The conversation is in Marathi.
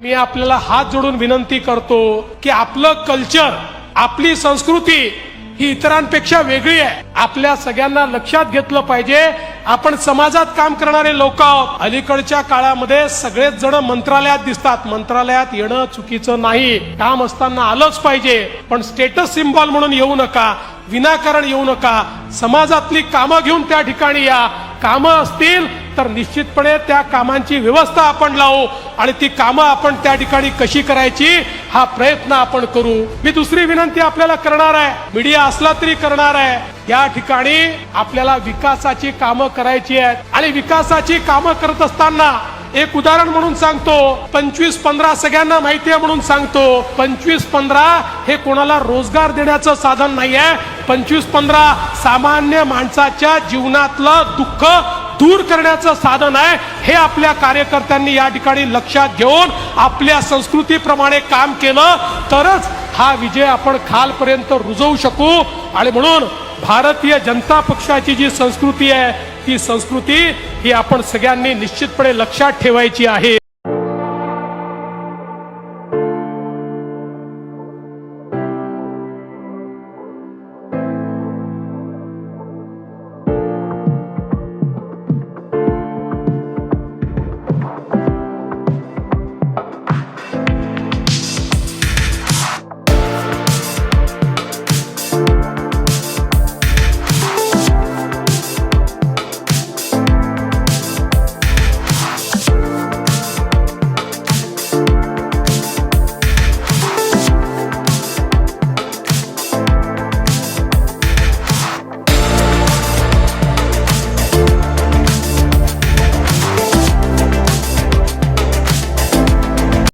मी आपल्याला हात जोडून विनंती करतो की आपलं कल्चर, आपली संस्कृती ही इतरांपेक्षा वेगळी आहे. आपल्या सगळ्यांना लक्षात घेतलं पाहिजे. आपण समाजात काम करणारे लोक आहोत. अलीकडच्या काळामध्ये सगळेच जण मंत्रालयात दिसतात. मंत्रालयात येणं चुकीचं नाही, काम असताना आलंच पाहिजे, पण स्टेटस सिम्बॉल म्हणून येऊ नका, विनाकारण येऊ नका. समाजातली कामं घेऊन त्या ठिकाणी या. कामं असतील तर निश्चितपणे त्या कामांची व्यवस्था आपण लावू आणि ती कामं आपण त्या ठिकाणी कशी करायची हा प्रयत्न आपण करू. मी दुसरी विनंती आपल्याला करणार आहे, मीडिया असला तरी करणार आहे. या ठिकाणी आपल्याला विकासाची कामं करायची आहेत आणि विकासाची कामं करत असताना एक उदाहरण म्हणून सांगतो. 25-15 सगळ्यांना माहिती आहे म्हणून सांगतो. 25-15 हे कोणाला रोजगार देण्याचं साधन नाहीये. 25-15 सामान्य माणसाच्या जीवनातलं दुःख दूर करण्याचं साधन आहे. हे आपल्या कार्यकर्त्यांनी या ठिकाणी लक्षात घेऊन आपल्या संस्कृतीप्रमाणे काम केलं तरच हा विजय आपण खालपर्यंत रुजवू शकू. आणि म्हणून भारतीय जनता पक्षाची जी संस्कृती आहे ती संस्कृती ही आपण सगळ्यांनी निश्चितपणे लक्षात ठेवायची आहे.